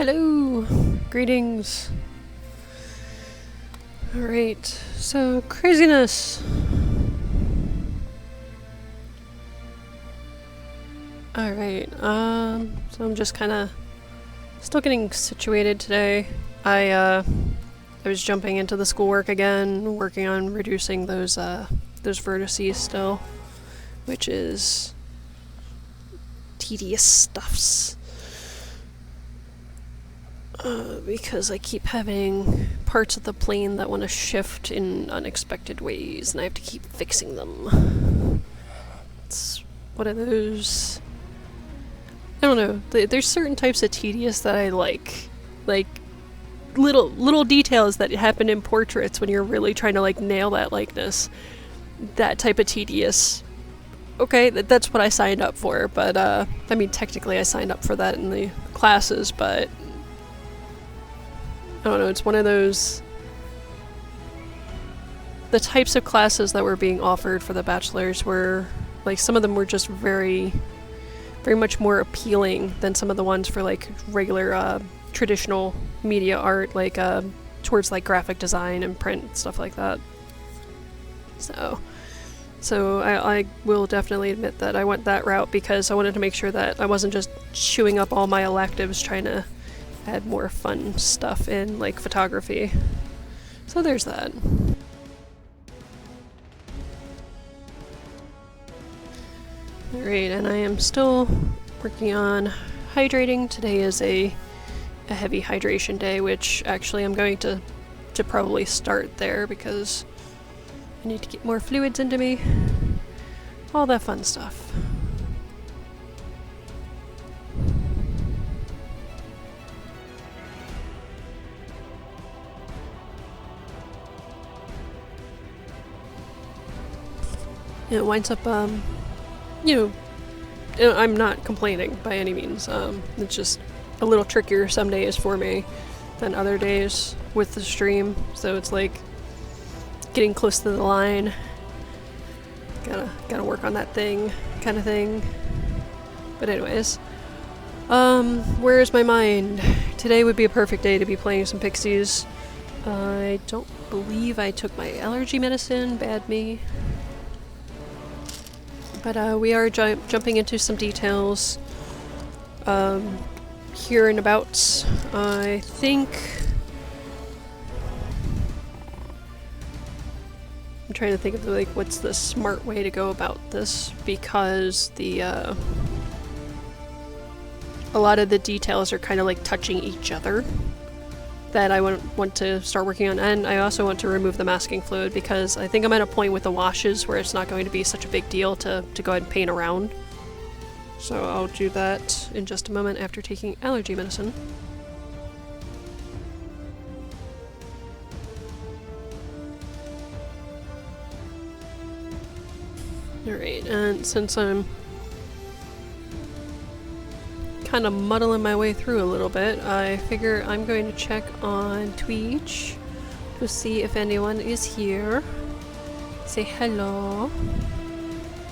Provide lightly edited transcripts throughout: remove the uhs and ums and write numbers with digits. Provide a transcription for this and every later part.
Hello! Greetings. Alright, so craziness! Alright, so I'm just kinda still getting situated today. I was jumping into the schoolwork again, working on reducing those vertices still, which is tedious stuffs. Because I keep having parts of the plane that want to shift in unexpected ways, and I have to keep fixing them. It's one of those... I don't know, there's certain types of tedious that I like little details that happen in portraits when you're really trying to nail that likeness. That type of tedious. Okay, that's what I signed up for, but I mean technically I signed up for that in the classes, but I don't know, it's one of those... The types of classes that were being offered for the bachelors were, some of them were just very much more appealing than some of the ones for, regular, traditional media art, towards, graphic design and print and stuff like that. So I will definitely admit that I went that route because I wanted to make sure that I wasn't just chewing up all my electives trying to add more fun stuff in, photography. So there's that. Alright, and I am still working on hydrating. Today is a heavy hydration day, which actually I'm going to probably start there because I need to get more fluids into me. All that fun stuff. It winds up, I'm not complaining by any means. It's just a little trickier some days for me than other days with the stream. So it's getting close to the line. Gotta work on that thing, kind of thing. But anyways, where is my mind? Today would be a perfect day to be playing some Pixies. I don't believe I took my allergy medicine, bad me. But we are jumping into some details here and about. I think... I'm trying to think of what's the smart way to go about this, because a lot of the details are kind of touching each other that I want to start working on, and I also want to remove the masking fluid because I think I'm at a point with the washes where it's not going to be such a big deal to go ahead and paint around. So I'll do that in just a moment after taking allergy medicine. Alright, and since I'm kind of muddling my way through a little bit, I figure I'm going to check on Twitch to see if anyone is here. Say hello.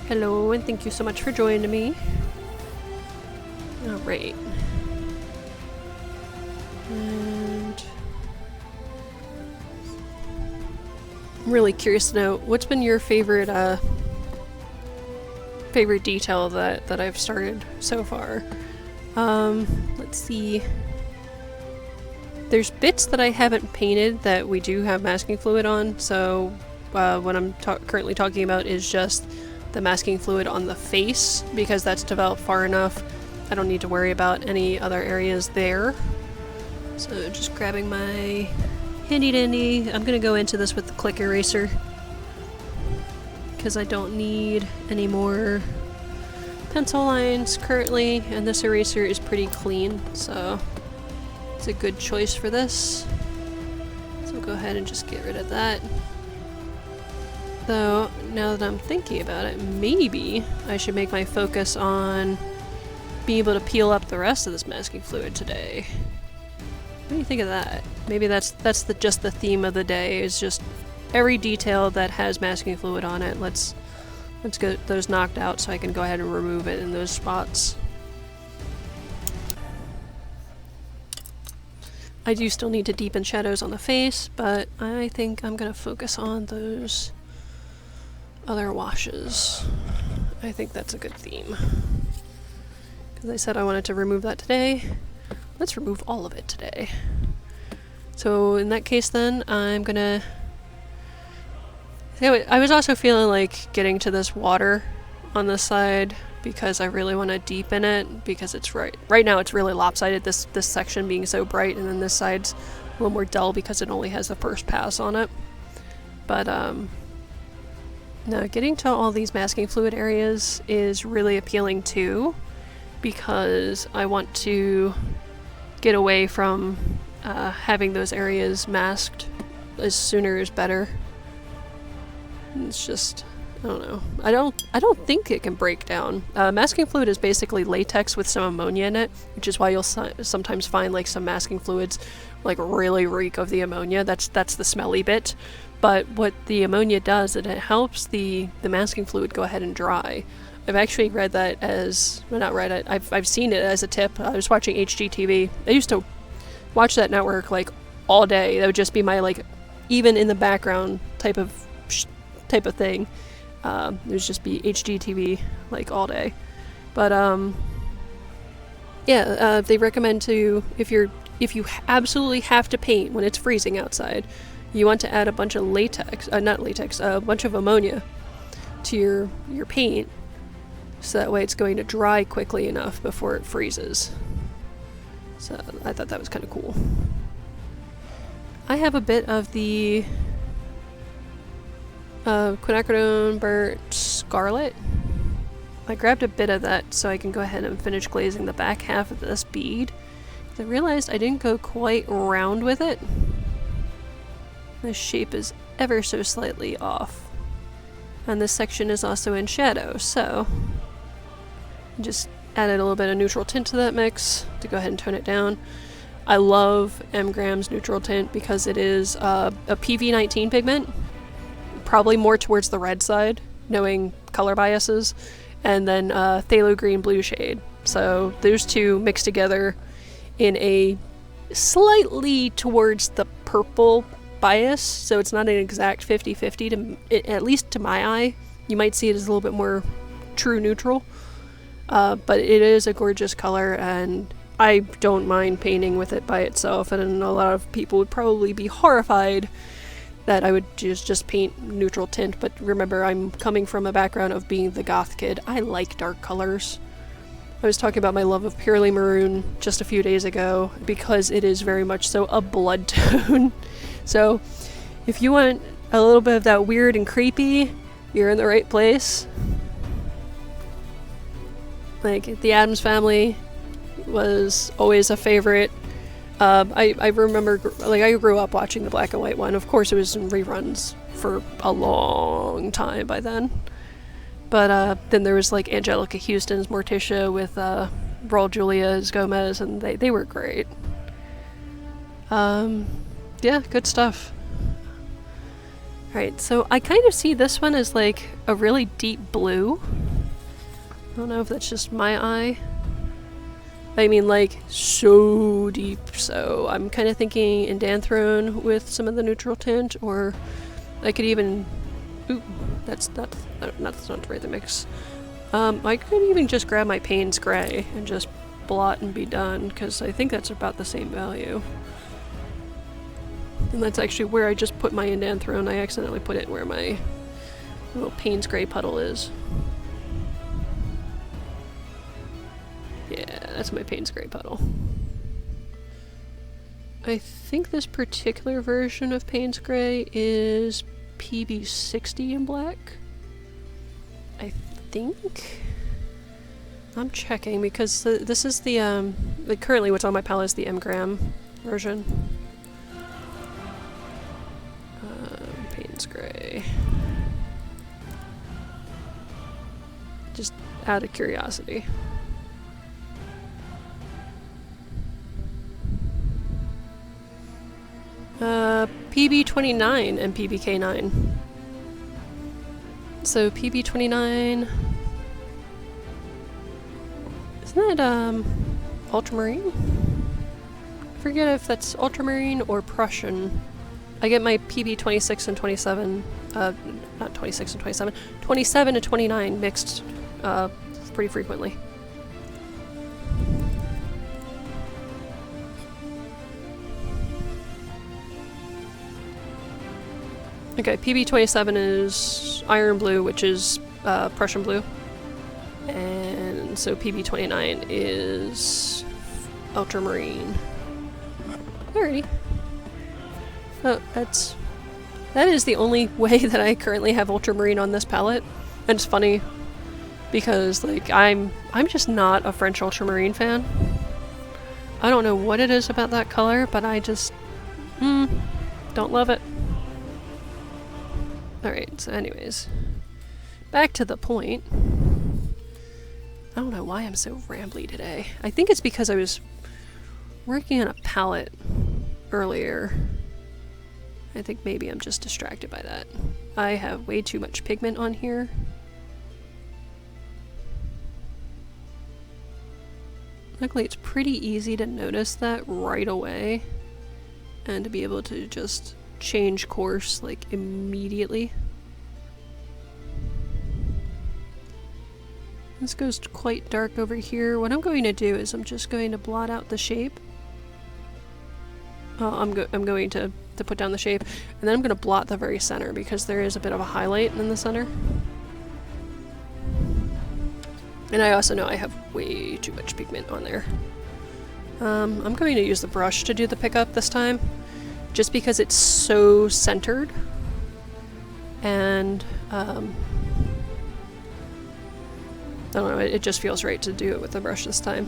Hello, and thank you so much for joining me. Alright. And I'm really curious to know, what's been your favorite detail that I've started so far? Let's see. There's bits that I haven't painted that we do have masking fluid on, so what I'm currently talking about is just the masking fluid on the face, because that's developed far enough. I don't need to worry about any other areas there. So just grabbing my handy dandy. I'm gonna go into this with the click eraser because I don't need any more pencil lines currently, and this eraser is pretty clean, so it's a good choice for this. So go ahead and just get rid of that. Though, now that I'm thinking about it, maybe I should make my focus on being able to peel up the rest of this masking fluid today. What do you think of that? Maybe that's just the theme of the day, is just every detail that has masking fluid on it. Let's get those knocked out so I can go ahead and remove it in those spots. I do still need to deepen shadows on the face, but I think I'm gonna focus on those other washes. I think that's a good theme. Because I said I wanted to remove that today. Let's remove all of it today. So in that case then, I'm gonna... I was also feeling like getting to this water on this side because I really want to deepen it, because it's right now it's really lopsided, this section being so bright, and then this side's a little more dull because it only has the first pass on it. But no, getting to all these masking fluid areas is really appealing too, because I want to get away from having those areas masked as sooner is better. It's just, I don't know. I don't think it can break down. Masking fluid is basically latex with some ammonia in it, which is why you'll sometimes find like some masking fluids like really reek of the ammonia. That's the smelly bit. But what the ammonia does is it helps the masking fluid go ahead and dry. I've actually read that as, well, not read it, I've seen it as a tip. I was watching HGTV. I used to watch that network like all day. That would just be my like, even in the background type of thing. It would just be HGTV like all day. But yeah, they recommend to, if you absolutely have to paint when it's freezing outside, you want to add a bunch of a bunch of ammonia to your paint, so that way it's going to dry quickly enough before it freezes. So I thought that was kind of cool. I have a bit of the quinacridone burnt scarlet. I grabbed a bit of that so I can go ahead and finish glazing the back half of this bead. I realized I didn't go quite round with it. The shape is ever so slightly off. And this section is also in shadow, so just added a little bit of neutral tint to that mix to go ahead and tone it down. I love MGram's neutral tint because it is a PV19 pigment, probably more towards the red side, knowing color biases, and then phthalo green blue shade. So those two mixed together in a slightly towards the purple bias, so it's not an exact 50-50, at least to my eye. You might see it as a little bit more true neutral, but it is a gorgeous color, and I don't mind painting with it by itself, and a lot of people would probably be horrified that I would just paint neutral tint, but remember, I'm coming from a background of being the goth kid. I like dark colors. I was talking about my love of Purely Maroon just a few days ago, because it is very much so a blood tone. So if you want a little bit of that weird and creepy, you're in the right place. Like, the Addams Family was always a favorite. I remember, like, I grew up watching the black and white one. Of course, it was in reruns for a long time by then. But then there was like Angelica Houston's Morticia with Raul Julia's Gomez, and they were great. Yeah, good stuff. Alright, so I kind of see this one as like a really deep blue. I don't know if that's just my eye. I mean, like, so deep, so I'm kind of thinking Indanthrone with some of the neutral tint, or I could even... Ooh, that's not the right mix. I could even just grab my Payne's Gray and just blot and be done, because I think that's about the same value. And that's actually where I just put my Indanthrone. I accidentally put it where my little Payne's Gray puddle is. Yeah, that's my Payne's Gray puddle. I think this particular version of Payne's Gray is PB60 in black. I think. I'm checking because this is the like currently what's on my palette is the MGram version. Payne's Gray. Just out of curiosity. PB29 and PBK9. So PB29, isn't that ultramarine? forget if that's ultramarine or Prussian. I get my PB 26 and 27, not 26 and 27, 27 and 29 mixed pretty frequently. Okay, PB 27 is iron blue, which is Prussian blue. And so PB 29 is ultramarine. Alrighty. Oh, that is the only way that I currently have ultramarine on this palette. And it's funny because like I'm just not a French ultramarine fan. I don't know what it is about that color, but I just don't love it. Alright, so anyways. Back to the point. I don't know why I'm so rambly today. I think it's because I was working on a palette earlier. I think maybe I'm just distracted by that. I have way too much pigment on here. Luckily, it's pretty easy to notice that right away and to be able to just change course like immediately. This goes quite dark over here. What I'm going to do is I'm just going to blot out the shape. I'm going to put down the shape, and then I'm going to blot the very center because there is a bit of a highlight in the center. And I also know I have way too much pigment on there. I'm going to use the brush to do the pickup this time, just because it's so centered. And I don't know, it just feels right to do it with the brush this time.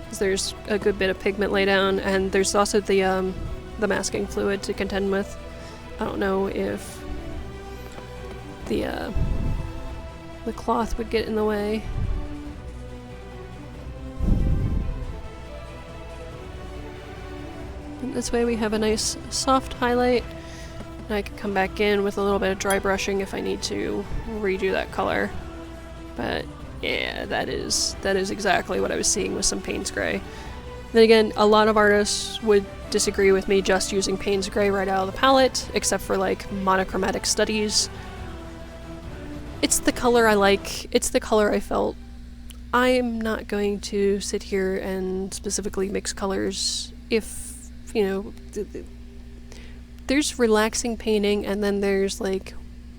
Because there's a good bit of pigment laid down, and there's also the masking fluid to contend with. I don't know if the cloth would get in the way. And this way we have a nice soft highlight, and I can come back in with a little bit of dry brushing if I need to redo that color. But yeah, that is exactly what I was seeing with some Payne's Gray. Then again, a lot of artists would disagree with me just using Payne's Gray right out of the palette, except for like monochromatic studies. It's the color I like, it's the color I felt. I am not going to sit here and specifically mix colors if, you know, there's relaxing painting and then there's like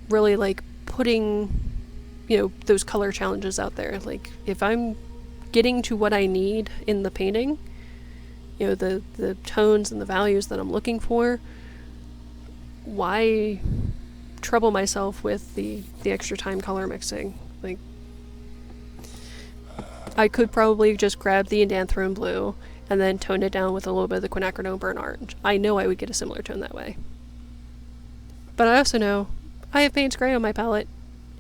really like putting, you know, those color challenges out there. Like if I'm getting to what I need in the painting, you know, the tones and the values that I'm looking for, why trouble myself with the extra time color mixing? Like, I could probably just grab the Indanthrone blue and then tone it down with a little bit of the quinacridone burnt orange. I know I would get a similar tone that way. But I also know I have Payne's Gray on my palette,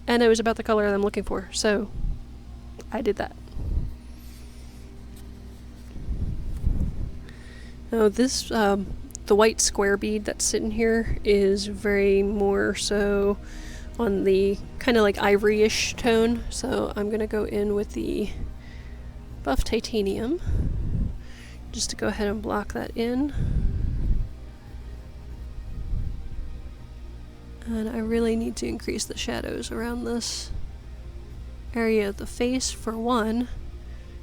and it was about the color that I'm looking for, so I did that. Now this, the white square bead that's sitting here is very more so on the kind of like ivory-ish tone, so I'm gonna go in with the buff titanium just to go ahead and block that in. And I really need to increase the shadows around this area of the face, for one,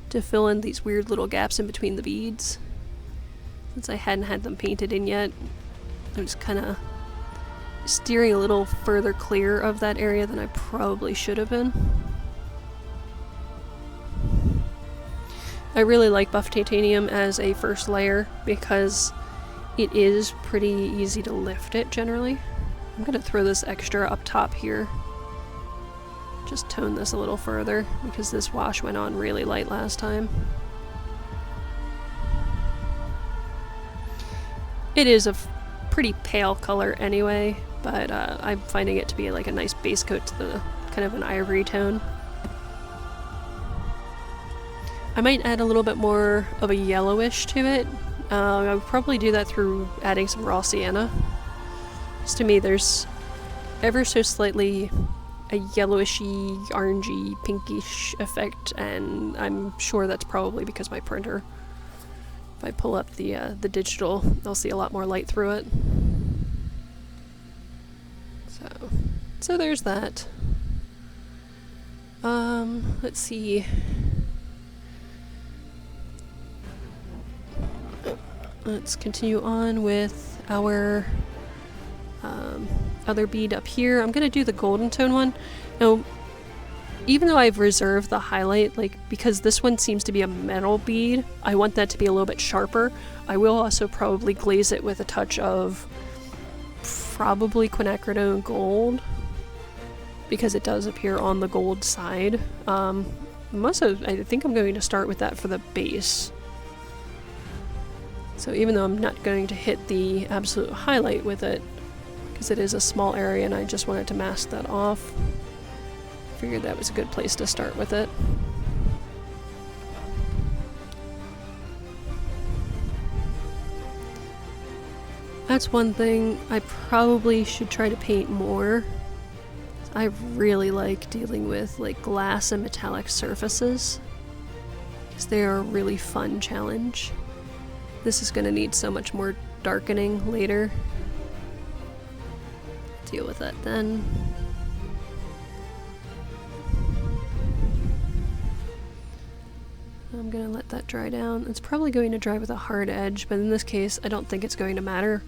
to fill in these weird little gaps in between the beads. Since I hadn't had them painted in yet, I'm just kind of steering a little further clear of that area than I probably should have been. I really like buff titanium as a first layer because it is pretty easy to lift it generally. I'm going to throw this extra up top here. Just tone this a little further because this wash went on really light last time. It is a pretty pale color anyway, but I'm finding it to be like a nice base coat to the kind of an ivory tone. I might add a little bit more of a yellowish to it. I would probably do that through adding some raw sienna. Just to me, there's ever so slightly a yellowishy, orangey, pinkish effect, and I'm sure that's probably because my printer If I pull up the digital, I'll see a lot more light through it. So there's that. Let's see. Let's continue on with our other bead up here. I'm gonna do the golden tone one. Now, even though I've reserved the highlight, like, because this one seems to be a metal bead, I want that to be a little bit sharper. I will also probably glaze it with a touch of probably quinacridone gold, because it does appear on the gold side. I think I'm going to start with that for the base. So even though I'm not going to hit the absolute highlight with it, because it is a small area and I just wanted to mask that off, figured that was a good place to start with it. That's one thing I probably should try to paint more. I really like dealing with like glass and metallic surfaces, because they are a really fun challenge. This is going to need so much more darkening later. Deal with that then. I'm going to let that dry down. It's probably going to dry with a hard edge, but in this case I don't think it's going to matter,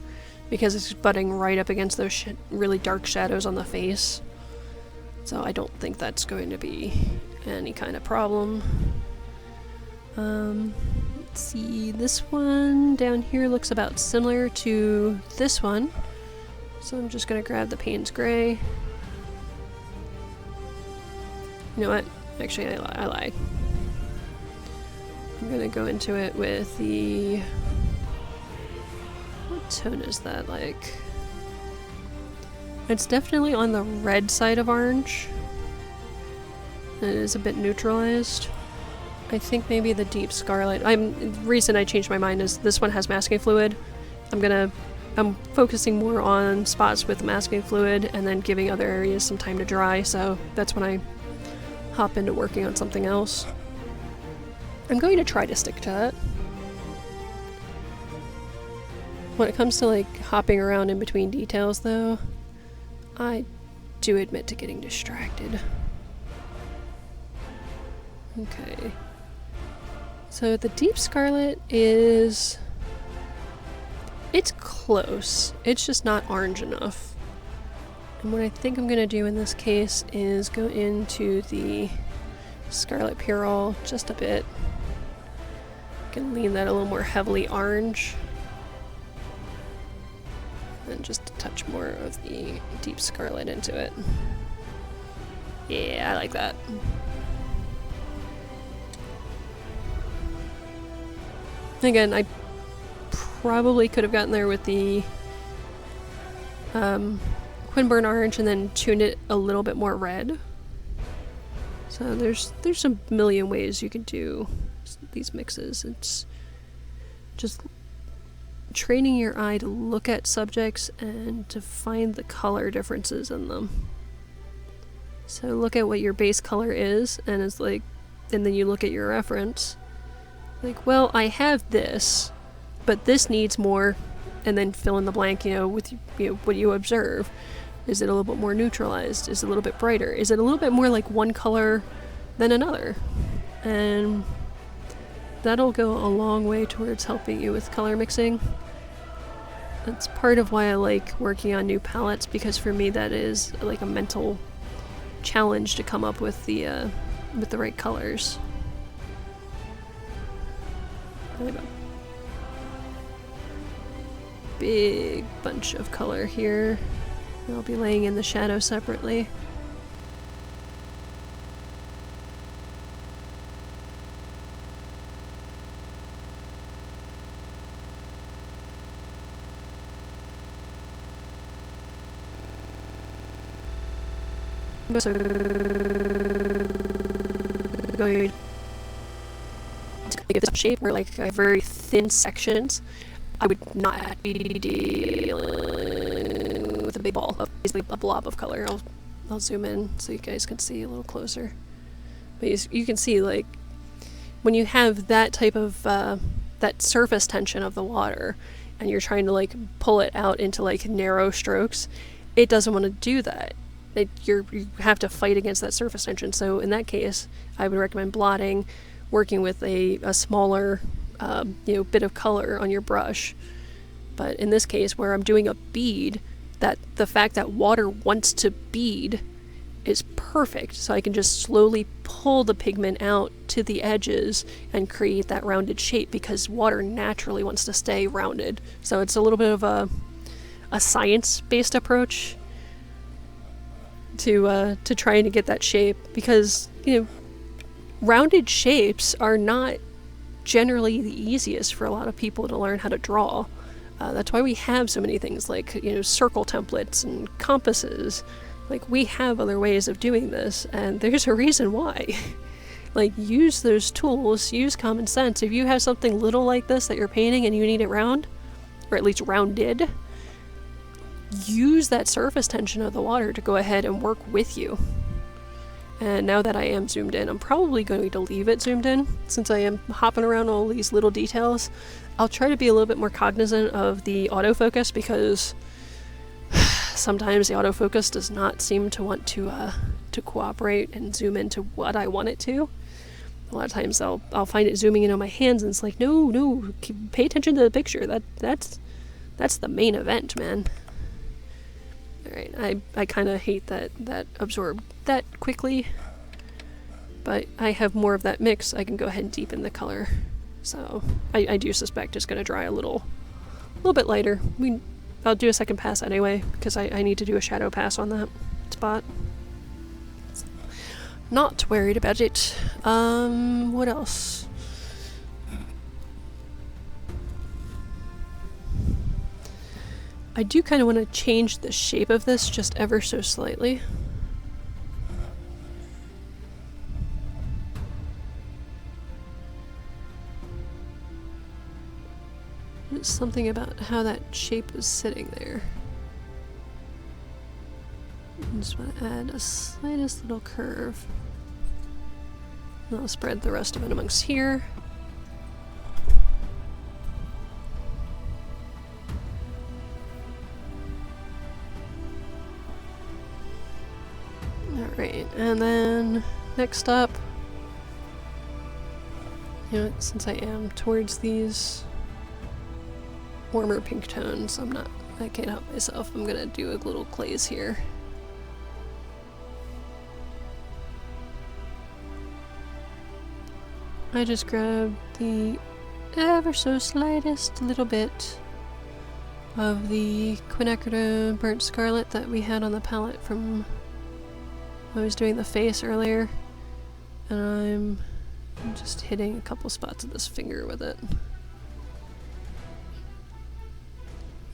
because it's butting right up against those really dark shadows on the face. So I don't think that's going to be any kind of problem. Let's see, this one down here looks about similar to this one. So I'm just going to grab the Payne's Gray. You know what? Actually, I lied. I'm going to go into it with the... What tone is that like? It's definitely on the red side of orange. It is a bit neutralized. I think maybe the deep scarlet. The reason I changed my mind is this one has masking fluid. I'm focusing more on spots with masking fluid and then giving other areas some time to dry, so that's when I hop into working on something else. I'm going to try to stick to that. When it comes to like hopping around in between details though, I do admit to getting distracted. Okay. So the deep scarlet is... It's close. It's just not orange enough. And what I think I'm going to do in this case is go into the Scarlet Purell just a bit. I can lean that a little more heavily orange. And just a touch more of the deep scarlet into it. Yeah, I like that. Again, I probably could have gotten there with the Quinburn orange and then tuned it a little bit more red. So there's a million ways you can do these mixes. It's just training your eye to look at subjects and to find the color differences in them. So look at what your base color is, and it's like, and then you look at your reference. Like, well, I have this, but this needs more, and then fill in the blank, with what you observe. Is it a little bit more neutralized? Is it a little bit brighter? Is it a little bit more like one color than another? And that'll go a long way towards helping you with color mixing. That's part of why I like working on new palettes, because for me that is like a mental challenge to come up with the right colors. I have a big bunch of color here. I'll be laying in the shadow separately. So going to give this a shape where like I have very thin sections. I would not be dealing with a big ball of basically a blob of color. I'll zoom in so you guys can see a little closer. But you can see like when you have that type of that surface tension of the water, and you're trying to like pull it out into like narrow strokes, it doesn't want to do that. You have to fight against that surface tension. So in that case, I would recommend blotting, working with a smaller bit of color on your brush. But in this case, where I'm doing a bead, that the fact that water wants to bead is perfect. So I can just slowly pull the pigment out to the edges and create that rounded shape, because water naturally wants to stay rounded. So it's a little bit of a science-based approach to trying to get that shape, because rounded shapes are not generally the easiest for a lot of people to learn how to draw. That's why we have so many things like circle templates and compasses. Like, we have other ways of doing this, and there's a reason why. Like, use those tools, use common sense. If you have something little like this that you're painting and you need it round, or at least rounded, use that surface tension of the water to go ahead and work with you. And now that I am zoomed in, I'm probably going to leave it zoomed in, since I am hopping around all these little details. I'll try to be a little bit more cognizant of the autofocus, because sometimes the autofocus does not seem to want to cooperate and zoom into what I want it to. A lot of times I'll find it zooming in on my hands, and it's like, no, pay attention to the picture. That's the main event, man. Alright, I kind of hate that absorbed that quickly, but I have more of that mix. I can go ahead and deepen the color. So I do suspect it's going to dry a little bit lighter. I'll do a second pass anyway, because I need to do a shadow pass on that spot. Not worried about it. What else? I do kind of want to change the shape of this just ever so slightly. There's something about how that shape is sitting there. I just want to add a slightest little curve. And I'll spread the rest of it amongst here. Alright, and then next up, since I am towards these warmer pink tones, I can't help myself. I'm gonna do a little glaze here. I just grabbed the ever so slightest little bit of the Quinacridone Burnt Scarlet that we had on the palette from I was doing the face earlier, and I'm just hitting a couple spots of this finger with it. And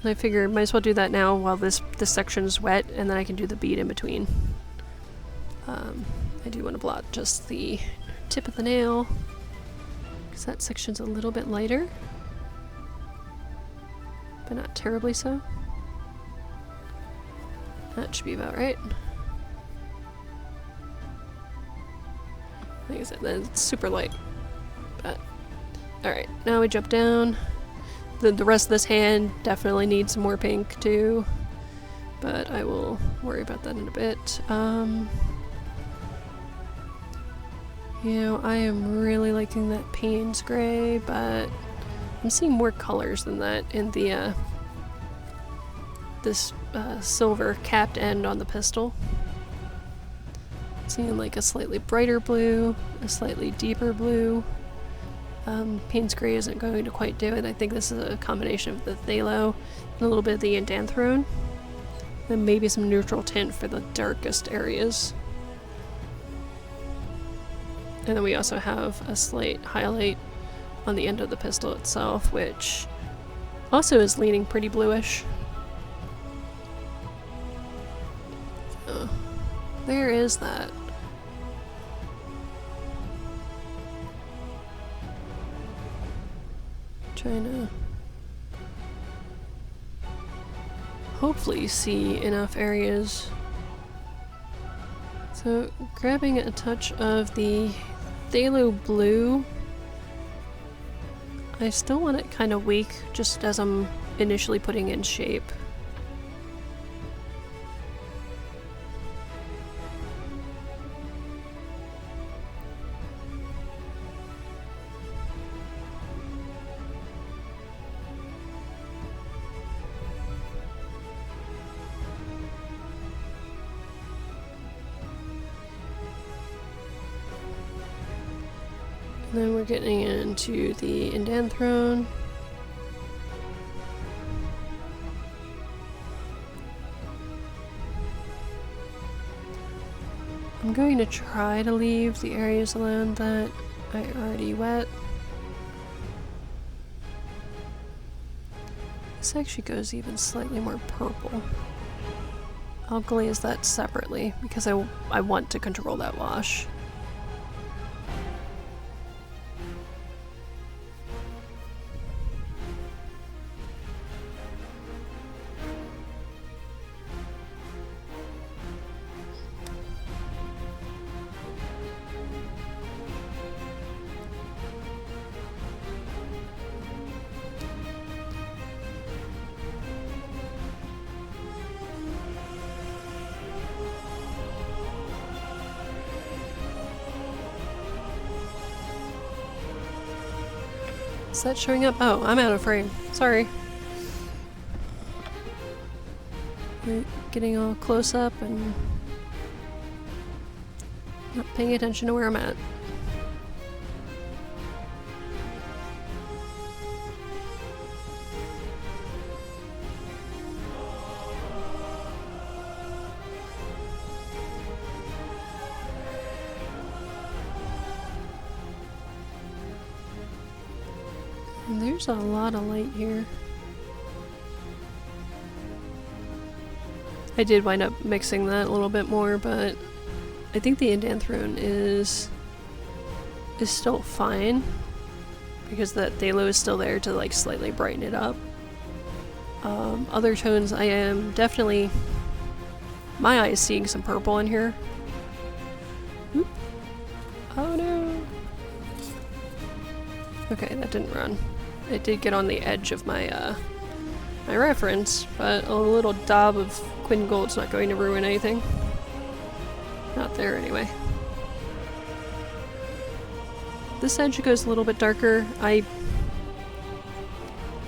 I figured might as well do that now while this section is wet, and then I can do the bead in between. I do want to blot just the tip of the nail, because that section's a little bit lighter, but not terribly so. That should be about right. Like I said, it's super light. But alright, now we jump down. The rest of this hand definitely needs some more pink too, but I will worry about that in a bit. I am really liking that Payne's gray, but I'm seeing more colors than that in the this silver capped end on the pistol. Seeing like a slightly brighter blue, a slightly deeper blue. Payne's gray isn't going to quite do it. I think this is a combination of the phthalo and a little bit of the indanthrone, and maybe some neutral tint for the darkest areas. And then we also have a slight highlight on the end of the pistol itself, which also is leaning pretty bluish. So there is that. Trying to hopefully see enough areas. So grabbing a touch of the phthalo blue, I still want it kind of weak, just as I'm initially putting in shape. And then we're getting into the indanthrone. I'm going to try to leave the areas alone that I already wet. This actually goes even slightly more purple. I'll glaze that separately because I want to control that wash. Is that showing up? Oh, I'm out of frame. Sorry. Getting all close up and not paying attention to where I'm at. And there's a lot of light here. I did wind up mixing that a little bit more, but I think the indanthrone is still fine because that phthalo is still there to like slightly brighten it up. Other tones, I am definitely, my eye is seeing some purple in here. Oop. Oh no. Okay, that didn't run. It did get on the edge of my my reference, but a little daub of Quinn Gold's not going to ruin anything. Not there anyway. This edge goes a little bit darker. I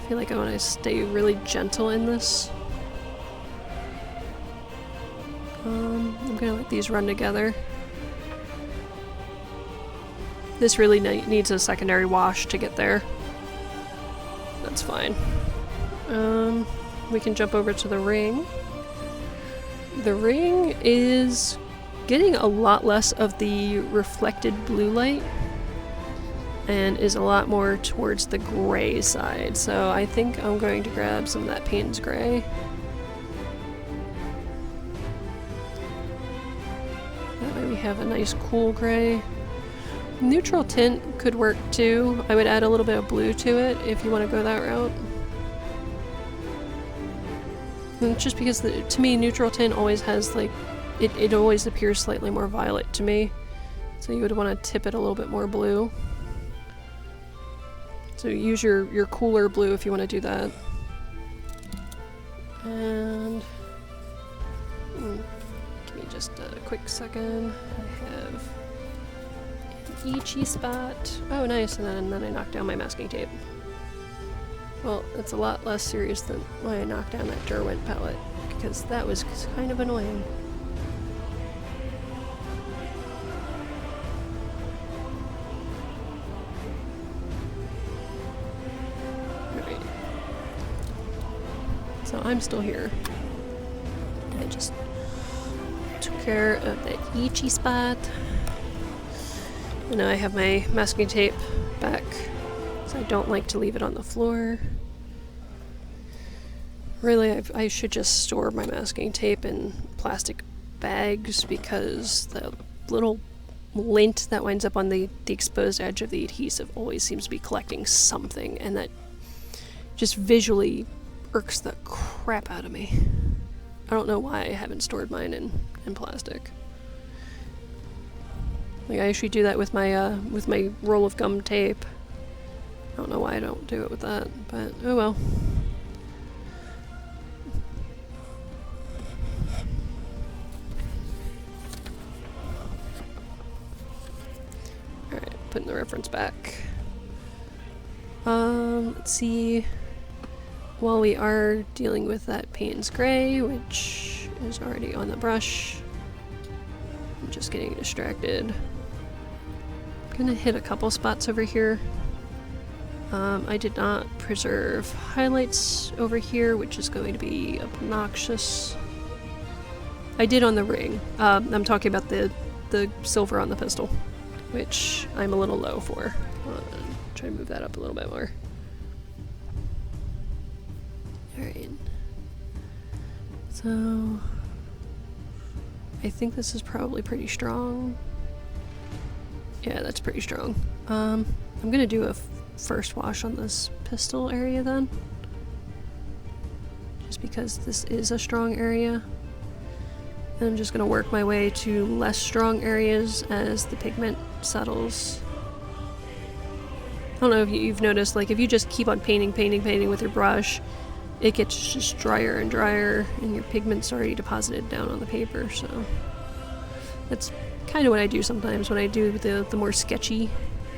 feel like I want to stay really gentle in this. I'm gonna let these run together. This really needs a secondary wash to get there. That's fine. We can jump over to the ring. The ring is getting a lot less of the reflected blue light and is a lot more towards the gray side. So I think I'm going to grab some of that Payne's Gray. That way we have a nice cool gray. Neutral tint could work too. I would add a little bit of blue to it if you want to go that route. And just because to me neutral tint always has like, it always appears slightly more violet to me. So you would want to tip it a little bit more blue. So use your cooler blue if you want to do that. And give me just a quick second. I have an itchy spot. Oh nice, and then I knocked down my masking tape. Well, it's a lot less serious than when I knocked down that Derwent palette, because that was kind of annoying. Alright. So I'm still here. I just took care of that itchy spot. And now I have my masking tape back. I don't like to leave it on the floor. Really, I should just store my masking tape in plastic bags because the little lint that winds up on the exposed edge of the adhesive always seems to be collecting something, and that just visually irks the crap out of me. I don't know why I haven't stored mine in plastic. Like I usually do that with my roll of gum tape. I don't know why I don't do it with that, but oh well. Alright, putting the reference back. Let's see. While we are dealing with that Payne's Gray, which is already on the brush, I'm just getting distracted. I'm gonna hit a couple spots over here. I did not preserve highlights over here, which is going to be obnoxious. I did on the ring. I'm talking about the silver on the pistol, which I'm a little low for. Try to move that up a little bit more. Alright. So I think this is probably pretty strong. Yeah, that's pretty strong. I'm gonna do a first wash on this pistol area then. Just because this is a strong area. And I'm just gonna work my way to less strong areas as the pigment settles. I don't know if you've noticed, like if you just keep on painting with your brush, it gets just drier and drier and your pigment's already deposited down on the paper, so that's kind of what I do sometimes when I do the more sketchy,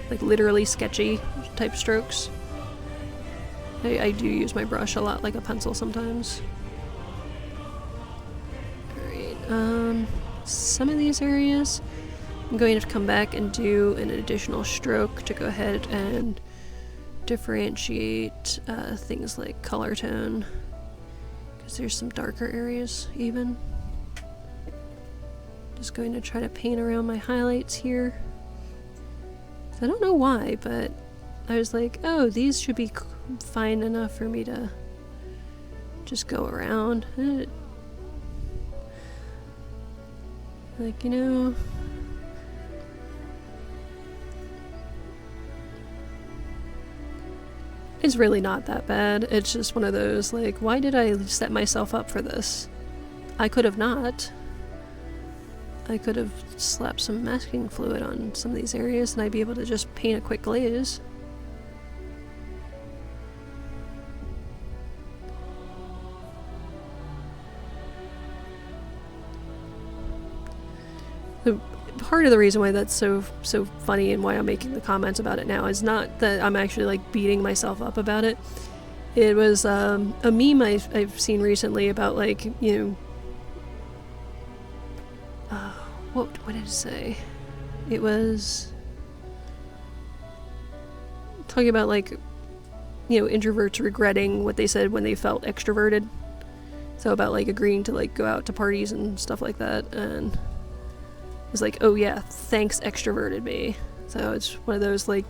like literally sketchy type strokes. I do use my brush a lot like a pencil sometimes. Alright, some of these areas I'm going to have to come back and do an additional stroke to go ahead and differentiate things like color tone, because there's some darker areas even. Just going to try to paint around my highlights here. I don't know why, but I was like, oh, these should be fine enough for me to just go around. Like, you know, it's really not that bad. It's just one of those, like, why did I set myself up for this? I could have not. I could have slapped some masking fluid on some of these areas and I'd be able to just paint a quick glaze. The part of the reason why that's so funny and why I'm making the comments about it now is not that I'm actually like beating myself up about it. It was a meme I've seen recently about, like, you know, what did it say? It was talking about, like, you know, introverts regretting what they said when they felt extroverted. So about like agreeing to like go out to parties and stuff like that, and was like, oh yeah, thanks extroverted me. So it's one of those, like,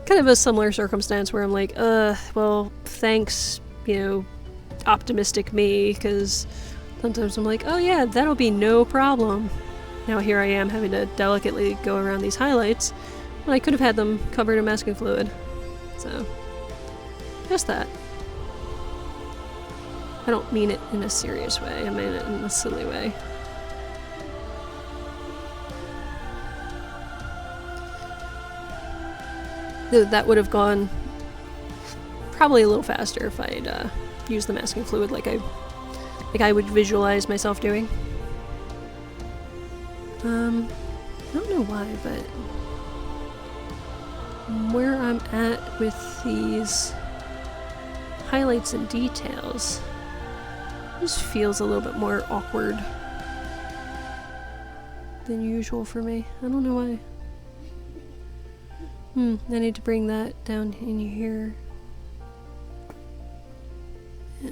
kind of a similar circumstance where I'm like, well, thanks, you know, optimistic me, because sometimes I'm like, oh yeah, that'll be no problem. Now here I am having to delicately go around these highlights when I could have had them covered in masking fluid. So, just that. I don't mean it in a serious way, I mean it in a silly way. That would have gone probably a little faster if I'd used the masking fluid like I would visualize myself doing. I don't know why, but where I'm at with these highlights and details, this feels a little bit more awkward than usual for me. I don't know why. I need to bring that down in here. Yeah.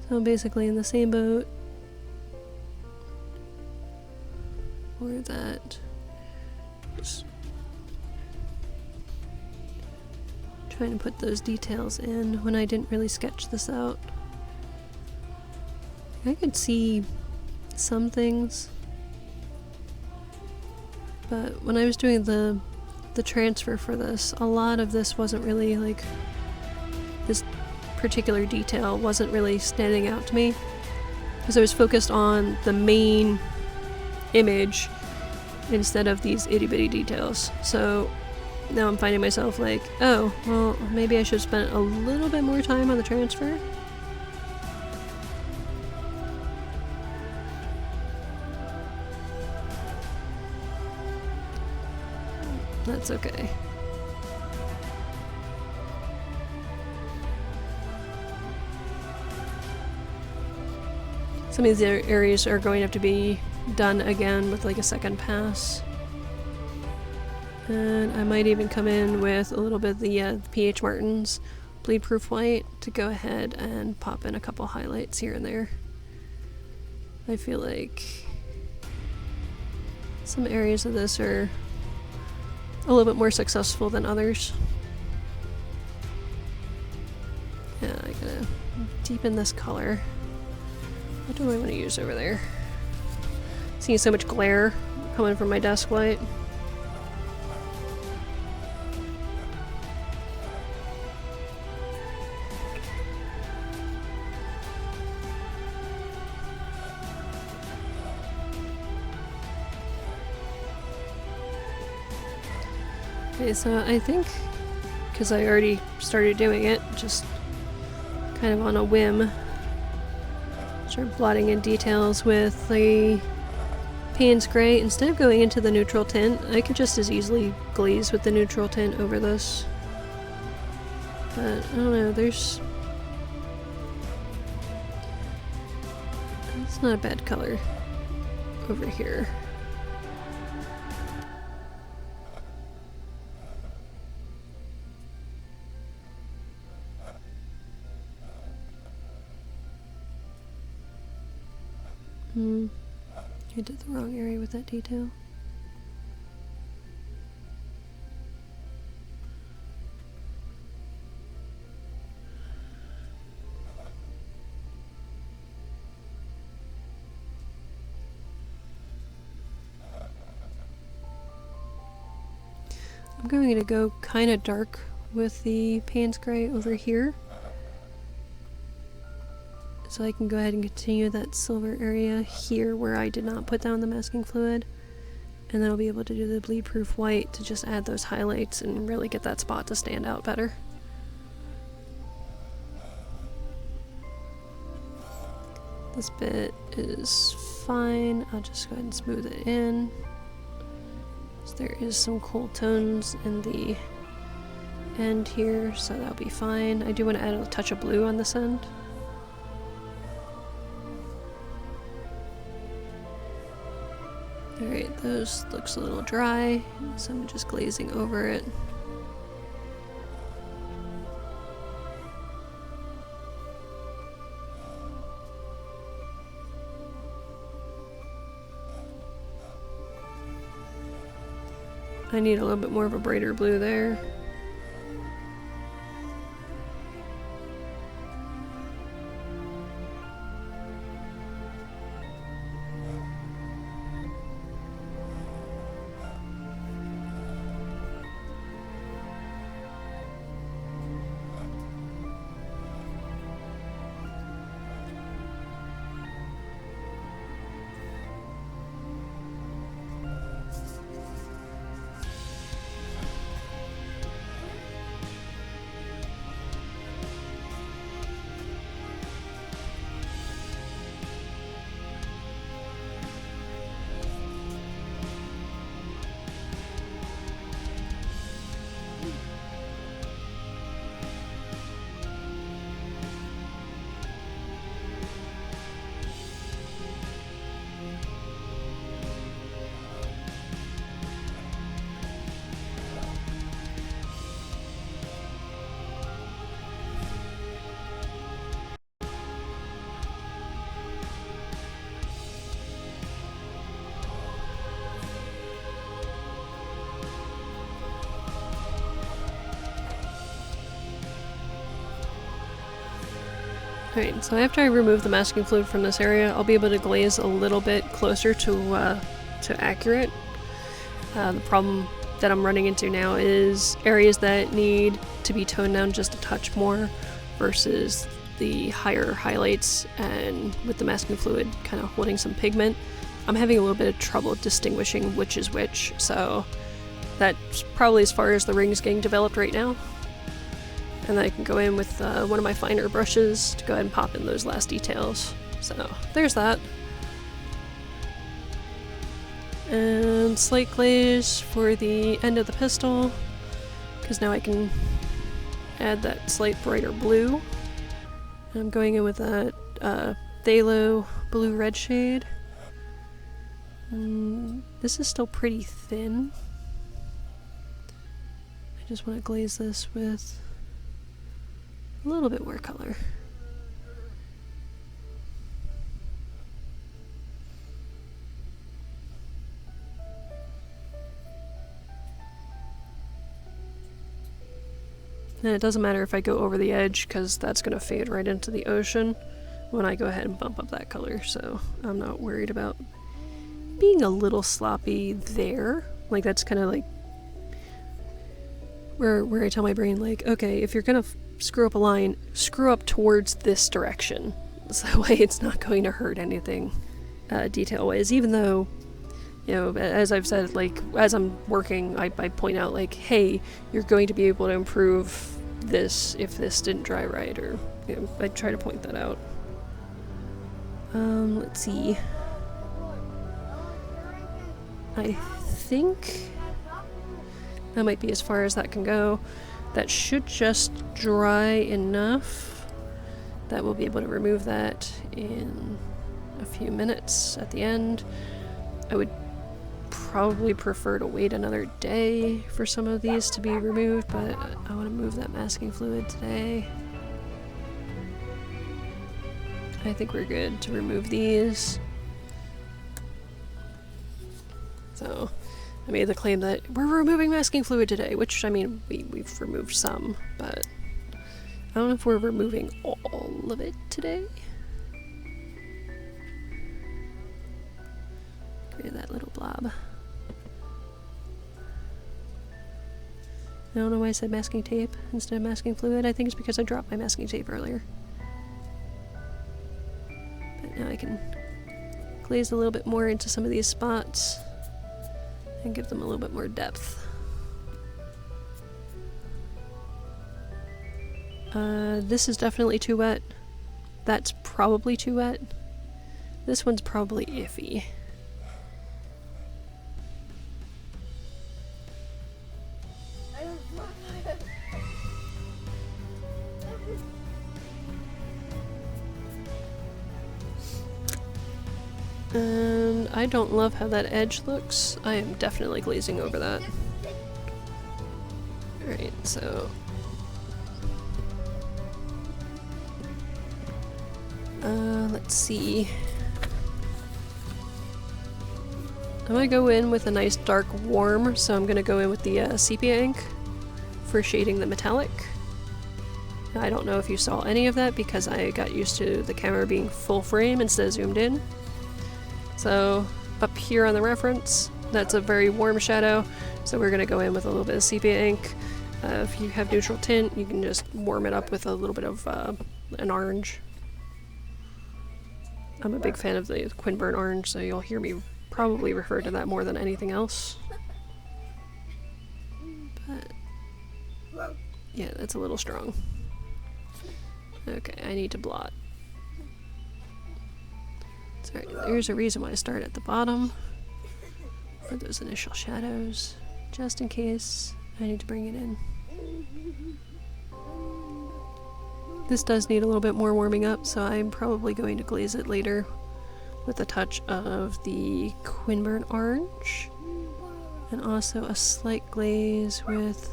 So I'm basically in the same boat. Or that. Just trying to put those details in when I didn't really sketch this out. I could see some things, but when I was doing the transfer for this, a lot of this wasn't really, like, this particular detail wasn't really standing out to me because I was focused on the main image instead of these itty-bitty details. So now I'm finding myself like, oh, well, maybe I should have spent a little bit more time on the transfer. That's okay. Some of these areas are going to have to be done again with like a second pass. And I might even come in with a little bit of the PH Martin's bleed proof white to go ahead and pop in a couple highlights here and there. I feel like some areas of this are a little bit more successful than others. Yeah, I gotta deepen this color. What do I want to use over there? Seeing so much glare coming from my desk light. Okay, so I think, because I already started doing it, just kind of on a whim, start blotting in details with the Payne's Gray. Instead of going into the neutral tint, I could just as easily glaze with the neutral tint over this. But, I don't know, it's not a bad color over here. I did the wrong area with that detail. I'm going to go kind of dark with the Payne's Gray over here, so I can go ahead and continue that silver area here where I did not put down the masking fluid, and then I'll be able to do the bleed proof white to just add those highlights and really get that spot to stand out better. This bit is fine. I'll just go ahead and smooth it in. So there is some cool tones in the end here, so that'll be fine. I do want to add a touch of blue on this end. Alright, those looks a little dry, so I'm just glazing over it. I need a little bit more of a brighter blue there. Alright, so after I remove the masking fluid from this area, I'll be able to glaze a little bit closer to accurate. The problem that I'm running into now is areas that need to be toned down just a touch more versus the higher highlights, and with the masking fluid kind of holding some pigment, I'm having a little bit of trouble distinguishing which is which, so that's probably as far as the ring's getting developed right now. And then I can go in with one of my finer brushes to go ahead and pop in those last details. So there's that. And slate glaze for the end of the pistol, because now I can add that slight brighter blue. And I'm going in with that phthalo blue-red shade. This is still pretty thin. I just want to glaze this with a little bit more color. And it doesn't matter if I go over the edge, because that's going to fade right into the ocean when I go ahead and bump up that color, so I'm not worried about being a little sloppy there. Like, that's kind of like where I tell my brain, like, okay, if you're gonna screw up a line, screw up towards this direction, so that way it's not going to hurt anything detail-wise, even though, you know, as I've said, like, as I'm working, I point out, like, hey, you're going to be able to improve this if this didn't dry right, or, you know, I try to point that out. Let's see. I think that might be as far as that can go. That should just dry enough that we'll be able to remove that in a few minutes at the end. I would probably prefer to wait another day for some of these to be removed, but I want to move that masking fluid today. I think we're good to remove these. So I made the claim that we're removing masking fluid today, which, I mean, we've removed some, but I don't know if we're removing all of it today. Get rid of that little blob. I don't know why I said masking tape instead of masking fluid. I think it's because I dropped my masking tape earlier. But now I can glaze a little bit more into some of these spots and give them a little bit more depth. This is definitely too wet. That's probably too wet. This one's probably iffy. And I don't love how that edge looks. I am definitely glazing over that. Alright, so let's see. I'm gonna go in with a nice dark warm, so I'm gonna go in with the sepia ink for shading the metallic. I don't know if you saw any of that because I got used to the camera being full frame instead of zoomed in. So up here on the reference, that's a very warm shadow, so we're gonna go in with a little bit of sepia ink. If you have neutral tint, you can just warm it up with a little bit of an orange. I'm a big fan of the Quinburn orange, so you'll hear me probably refer to that more than anything else. But yeah, that's a little strong. Okay, I need to blot. Sorry, there's a reason why I start at the bottom for those initial shadows, just in case I need to bring it in. This does need a little bit more warming up, so I'm probably going to glaze it later with a touch of the Quinburn orange, and also a slight glaze with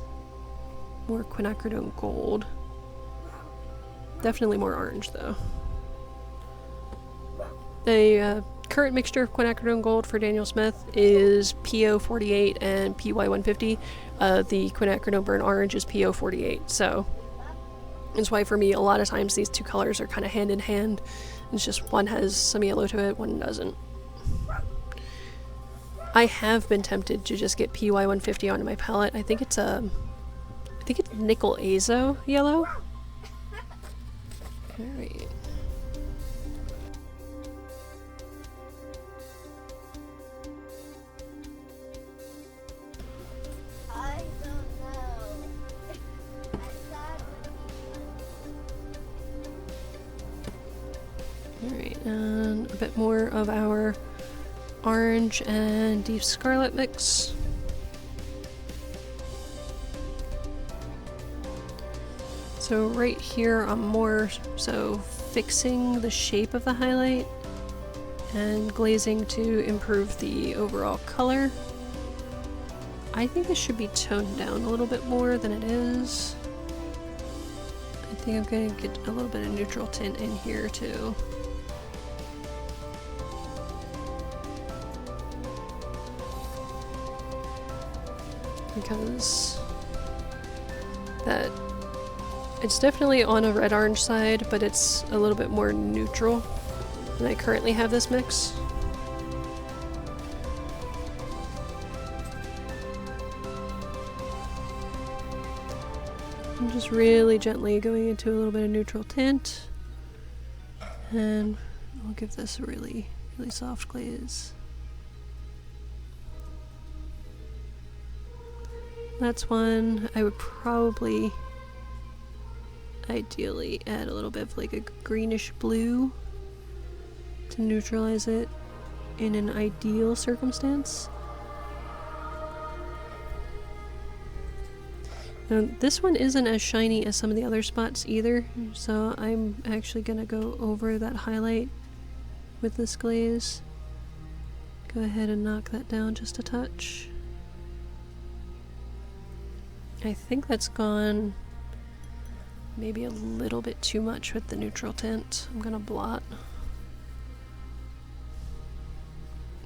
more quinacridone gold. Definitely more orange though. The current mixture of quinacridone gold for Daniel Smith is PO48 and PY150. The quinacridone burnt orange is PO48, so that's why for me a lot of times these two colors are kind of hand in hand. It's just one has some yellow to it, one doesn't. I have been tempted to just get PY150 onto my palette. I think it's nickel azo yellow. Alright. Alright, and a bit more of our orange and deep scarlet mix. So right here I'm more so fixing the shape of the highlight and glazing to improve the overall color. I think this should be toned down a little bit more than it is. I think I'm going to get a little bit of neutral tint in here too. Because that it's definitely on a red-orange side, but it's a little bit more neutral than I currently have this mix. I'm just really gently going into a little bit of neutral tint, and I'll give this a really, really soft glaze. That's one I would probably ideally add a little bit of like a greenish blue to neutralize it in an ideal circumstance. Now, this one isn't as shiny as some of the other spots either, so I'm actually gonna go over that highlight with this glaze. Go ahead and knock that down just a touch. I think that's gone maybe a little bit too much with the neutral tint. I'm gonna blot.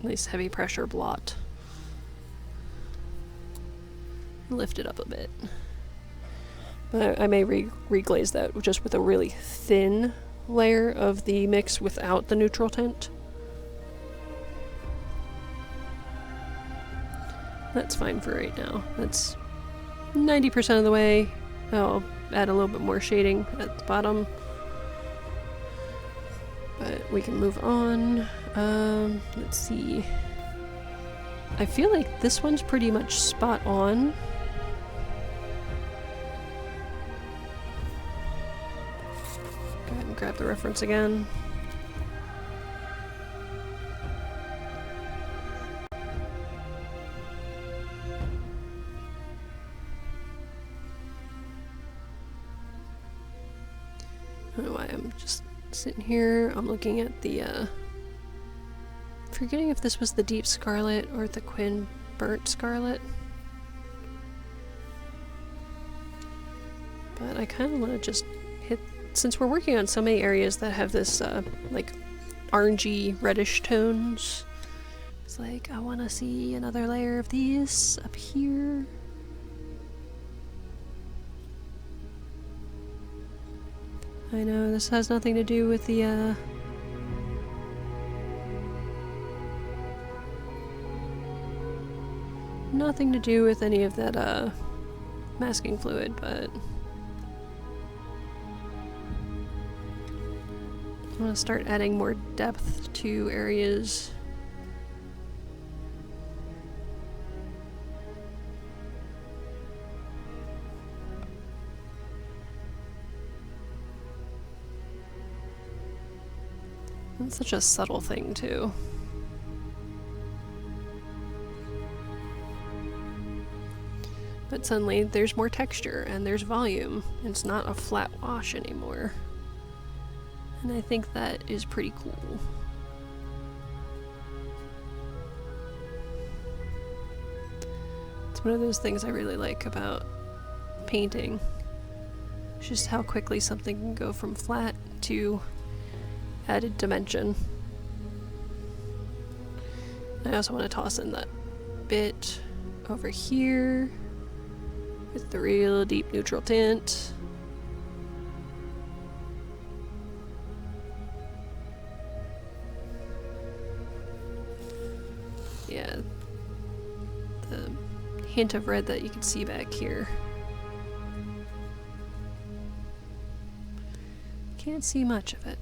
Nice heavy pressure blot. Lift it up a bit. But I may reglaze that just with a really thin layer of the mix without the neutral tint. That's fine for right now. That's 90% of the way. I'll add a little bit more shading at the bottom. But we can move on. Let's see. I feel like this one's pretty much spot on. Go ahead and grab the reference again. I don't know why I'm just sitting here. I'm looking at the, forgetting if this was the deep scarlet or the Quinn burnt scarlet. But I kind of want to just hit, since we're working on so many areas that have this, like, orangey reddish tones, it's like, I want to see another layer of these up here. I know this has nothing to do with the nothing to do with any of that masking fluid, but I want to start adding more depth to areas. It's such a subtle thing, too. But suddenly there's more texture and there's volume. It's not a flat wash anymore. And I think that is pretty cool. It's one of those things I really like about painting. It's just how quickly something can go from flat to added dimension. I also want to toss in that bit over here with the real deep neutral tint. Yeah, the hint of red that you can see back here. Can't see much of it.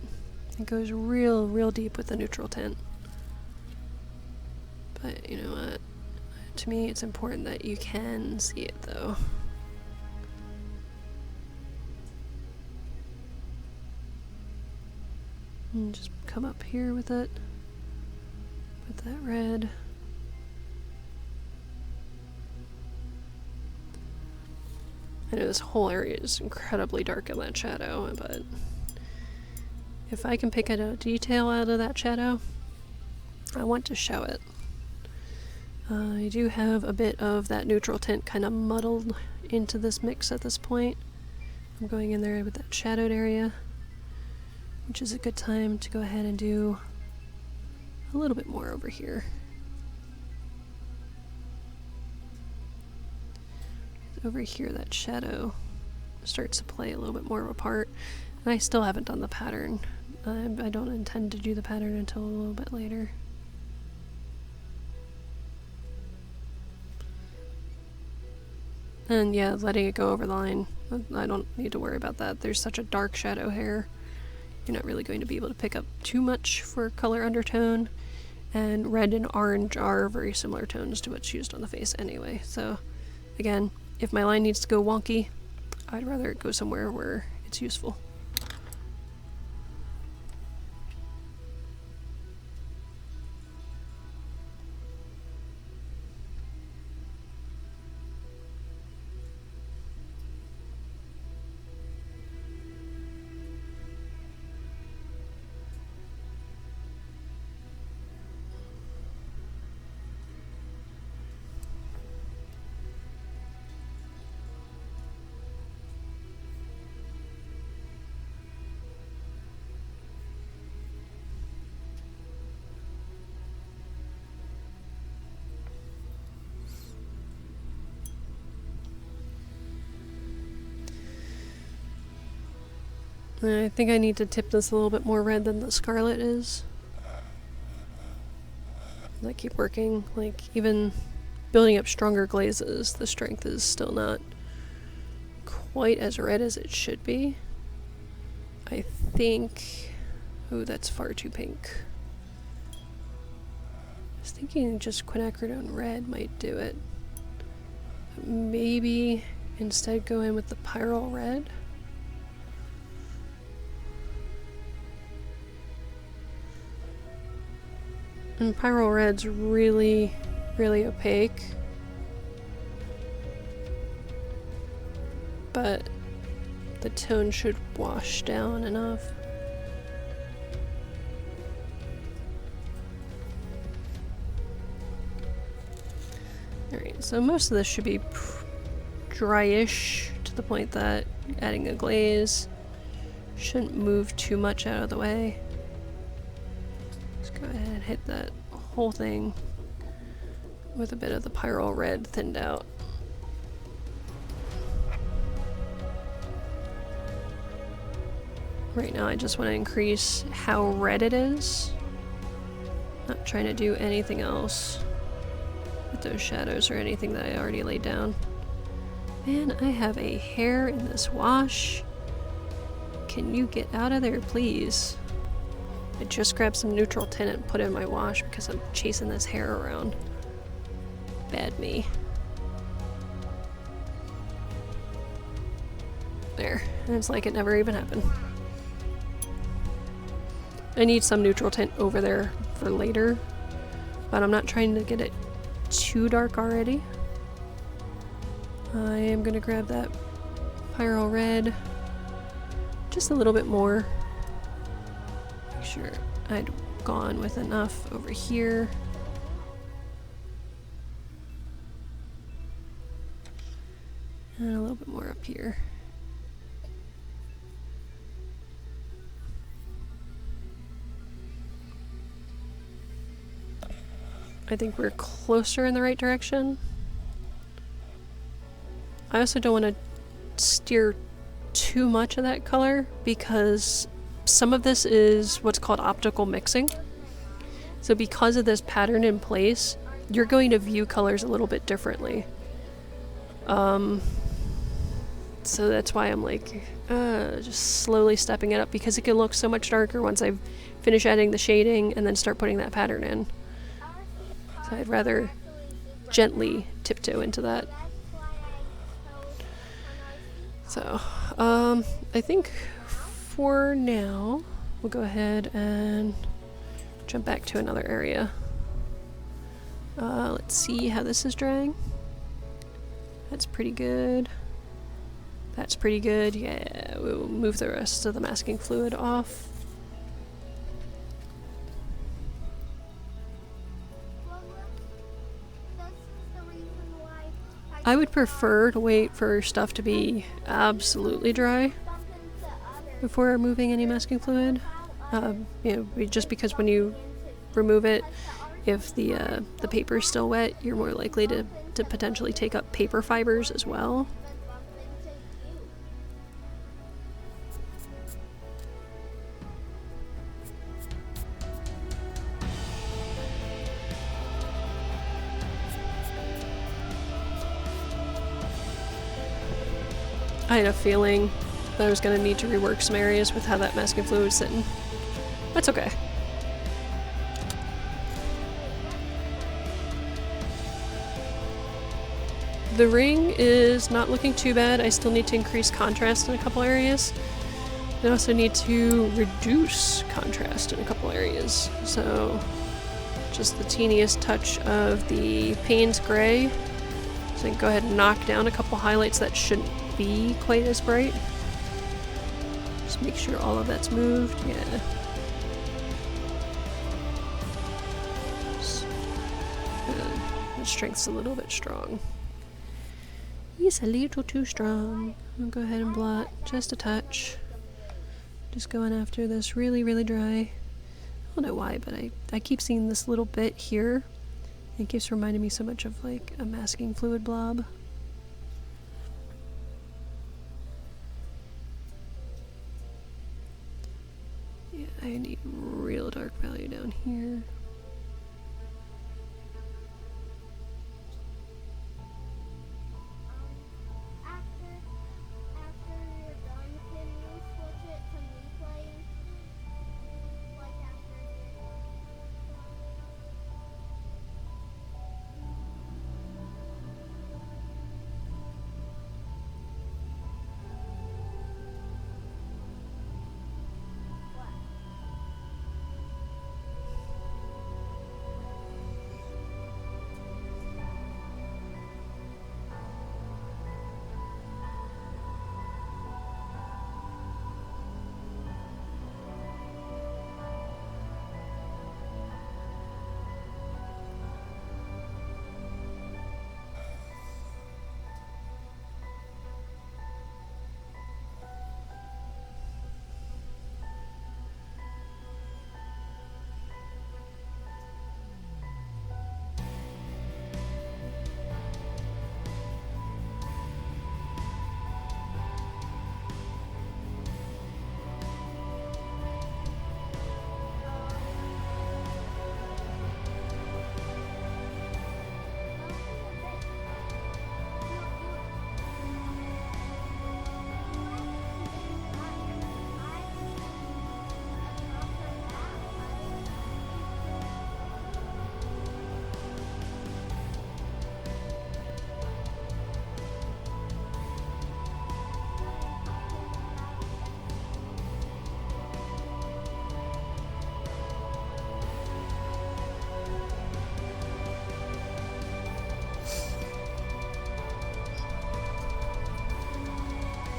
It goes real deep with the neutral tint. But you know what? To me, it's important that you can see it though. And just come up here with it. With that red. I know this whole area is incredibly dark in that shadow, but if I can pick out a detail out of that shadow, I want to show it. I do have a bit of that neutral tint kind of muddled into this mix at this point. I'm going in there with that shadowed area, which is a good time to go ahead and do a little bit more over here. Over here, that shadow starts to play a little bit more of a part, and I still haven't done the pattern. I don't intend to do the pattern until a little bit later. And yeah, letting it go over the line, I don't need to worry about that. There's such a dark shadow here. You're not really going to be able to pick up too much for color undertone, and red and orange are very similar tones to what's used on the face anyway. So again, if my line needs to go wonky, I'd rather it go somewhere where it's useful. I think I need to tip this a little bit more red than the scarlet is. I keep working, like even building up stronger glazes, the strength is still not quite as red as it should be. I think, oh, that's far too pink. I was thinking just quinacridone red might do it. But maybe instead go in with the pyrrole red. And pyrrole red's really, really opaque. But the tone should wash down enough. Alright, so most of this should be dryish to the point that adding a glaze shouldn't move too much out of the way. Go ahead and hit that whole thing with a bit of the pyrrole red thinned out. Right now I just want to increase how red it is. Not trying to do anything else with those shadows or anything that I already laid down. Man, I have a hair in this wash. Can you get out of there, please? I just grabbed some neutral tint and put it in my wash because I'm chasing this hair around. Bad me. There. And it's like it never even happened. I need some neutral tint over there for later, but I'm not trying to get it too dark already. I am going to grab that pyrrole red just a little bit more. Sure, I'd gone with enough over here. And a little bit more up here. I think we're closer in the right direction. I also don't want to steer too much of that color because some of this is what's called optical mixing. So because of this pattern in place, you're going to view colors a little bit differently. So that's why I'm like, just slowly stepping it up because it can look so much darker once I finish adding the shading and then start putting that pattern in. So I'd rather gently tiptoe into that. So, I think for now, we'll go ahead and jump back to another area. Let's see how this is drying. That's pretty good. That's pretty good. Yeah, we'll move the rest of the masking fluid off. I would prefer to wait for stuff to be absolutely dry before removing any masking fluid. You know, just because when you remove it, if the paper is still wet, you're more likely to potentially take up paper fibers as well. I had a feeling that I was going to need to rework some areas with how that masking fluid was sitting. That's okay. The ring is not looking too bad. I still need to increase contrast in a couple areas. I also need to reduce contrast in a couple areas. So just the teeniest touch of the Payne's gray. So I can go ahead and knock down a couple highlights that shouldn't be quite as bright. Just make sure all of that's moved. Yeah. The strength's a little bit strong. He's a little too strong. I'll go ahead and blot just a touch. Just going after this really, really dry. I don't know why, but I keep seeing this little bit here. It keeps reminding me so much of like a masking fluid blob. Yeah, I need real dark value down here.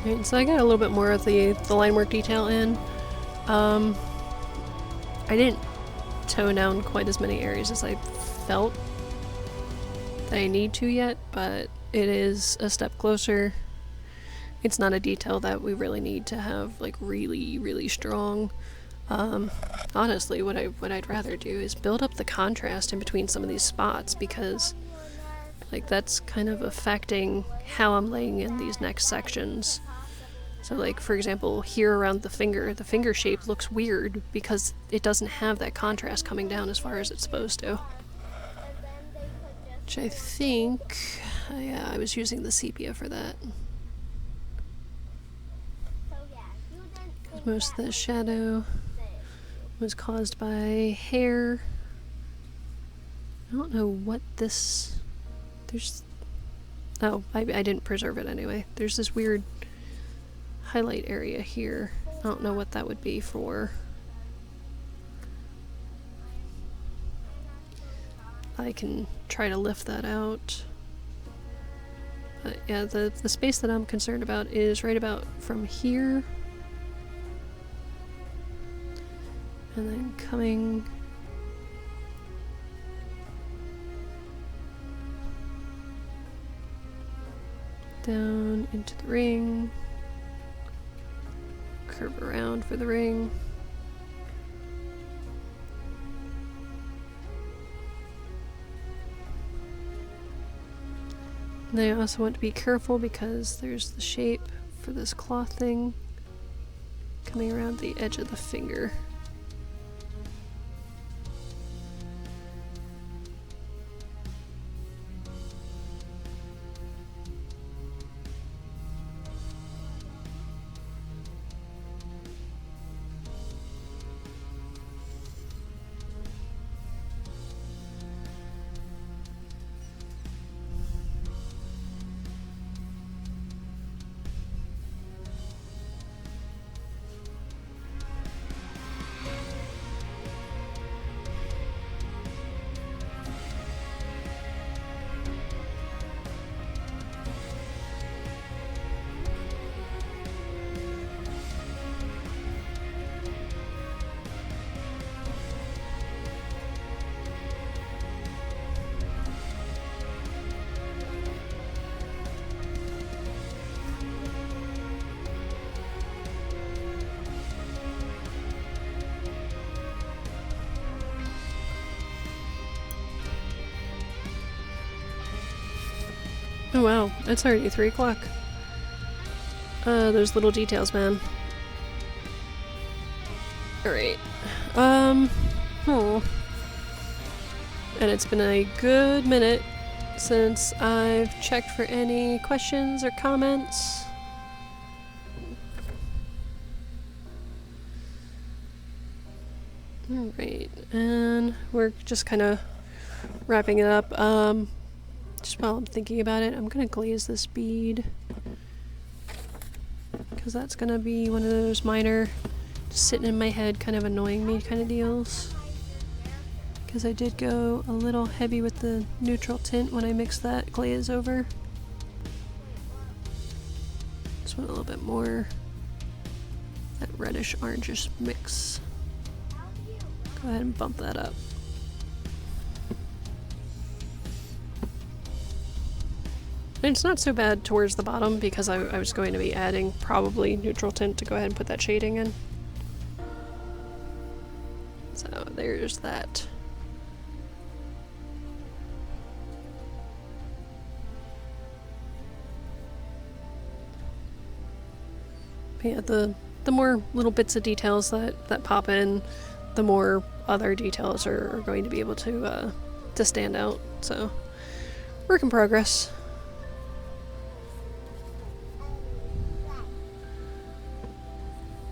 Right, so I got a little bit more of the line work detail in. I didn't tone down quite as many areas as I felt that I need to yet, but it is a step closer. It's not a detail that we really need to have like really, really strong. Honestly, what I'd rather do is build up the contrast in between some of these spots, because like that's kind of affecting how I'm laying in these next sections. So like, for example, here around the finger shape looks weird because it doesn't have that contrast coming down as far as it's supposed to. Which I think, yeah, I was using the sepia for that. Because most of the shadow was caused by hair. I don't know what this, oh, I didn't preserve it anyway. There's this weird highlight area here. I don't know what that would be for. I can try to lift that out. But yeah, the space that I'm concerned about is right about from here. And then coming down into the ring. Curve around for the ring. And I also want to be careful because there's the shape for this cloth thing coming around the edge of the finger. Oh wow, it's already 3 o'clock. Those little details, man. Alright. And it's been a good minute since I've checked for any questions or comments. Alright, and we're just kind of wrapping it up. Just while I'm thinking about it, I'm gonna glaze this bead because that's gonna be one of those minor, just sitting in my head, kind of annoying me kind of deals. Because I did go a little heavy with the neutral tint when I mixed that glaze over. Just want a little bit more that reddish orangish mix. Go ahead and bump that up. And it's not so bad towards the bottom because I was going to be adding probably neutral tint to go ahead and put that shading in. So there's that. But yeah, the more little bits of details that pop in, the more other details are going to be able to stand out. So, work in progress.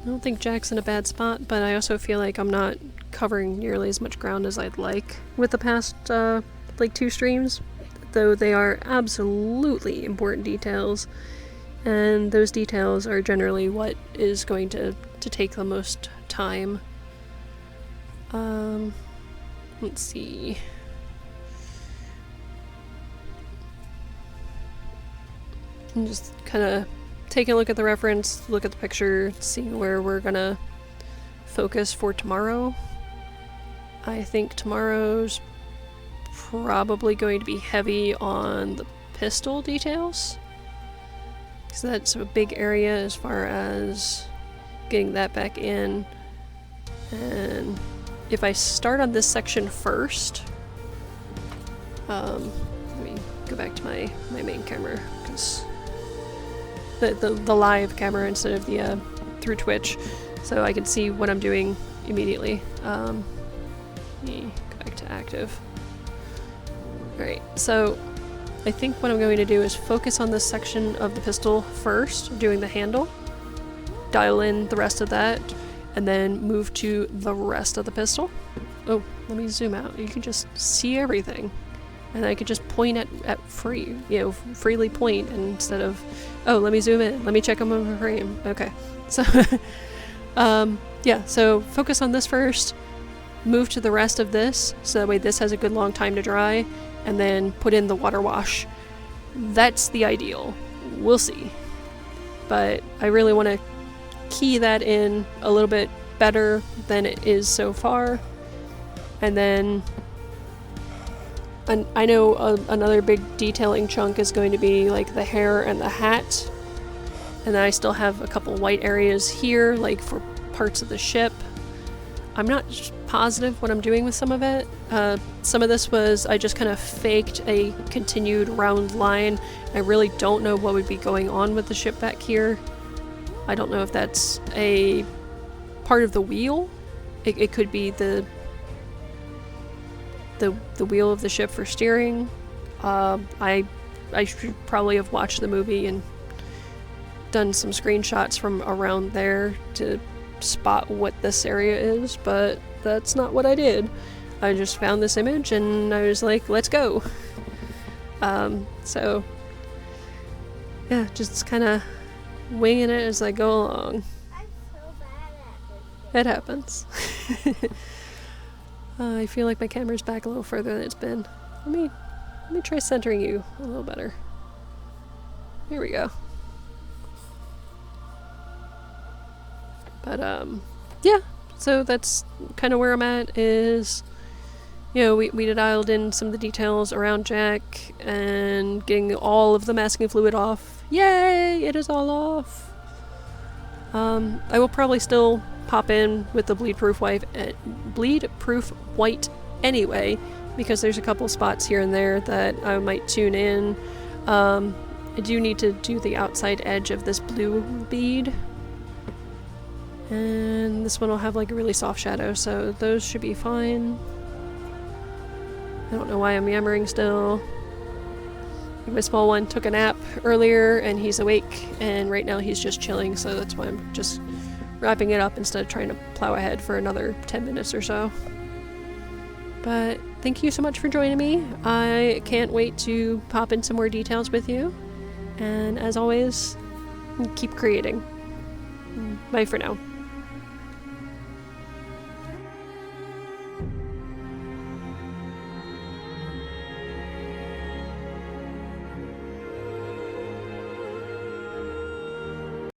I don't think Jack's in a bad spot, but I also feel like I'm not covering nearly as much ground as I'd like with the past, like 2 streams, though they are absolutely important details, and those details are generally what is going to take the most time. Let's see. I'm just kind of taking a look at the reference, look at the picture, seeing where we're gonna focus for tomorrow. I think tomorrow's probably going to be heavy on the pistol details, because that's a big area as far as getting that back in. And if I start on this section first, let me go back to my main camera, because the live camera instead of the through Twitch, so I can see what I'm doing immediately. Let me go back to active. Alright, so I think what I'm going to do is focus on this section of the pistol first, doing the handle, dial in the rest of that, and then move to the rest of the pistol. Oh, let me zoom out. You can just see everything. And I could just point at freely point instead of, oh, let me zoom in, let me check them over frame. Okay, so, yeah, so focus on this first, move to the rest of this, so that way this has a good long time to dry, and then put in the water wash. That's the ideal. We'll see. But I really want to key that in a little bit better than it is so far. And then I know another big detailing chunk is going to be like the hair and the hat. And then I still have a couple white areas here, like for parts of the ship. I'm not positive what I'm doing with some of it. Some of this was, I just kind of faked a continued round line. I really don't know what would be going on with the ship back here. I don't know if that's a part of the wheel. It could be the wheel of the ship for steering. I should probably have watched the movie and done some screenshots from around there to spot what this area is, but that's not what I did. I just found this image and I was like, let's go. So yeah, just kind of winging it as I go along. I'm so bad at this. It happens. I feel like my camera's back a little further than it's been. Let me try centering you a little better. Here we go. But yeah, so that's kind of where I'm at. Is, you know, we dialed in some of the details around Jack and getting all of the masking fluid off. Yay! It is all off. I will probably still pop in with the bleed-proof white anyway, because there's a couple spots here and there that I might tune in. I do need to do the outside edge of this blue bead. And this one will have like a really soft shadow, so those should be fine. I don't know why I'm yammering still. My small one took a nap earlier and he's awake, and right now he's just chilling, so that's why I'm just wrapping it up instead of trying to plow ahead for another 10 minutes or so. But thank you so much for joining me. I can't wait to pop in some more details with you. And as always, keep creating. Bye for now.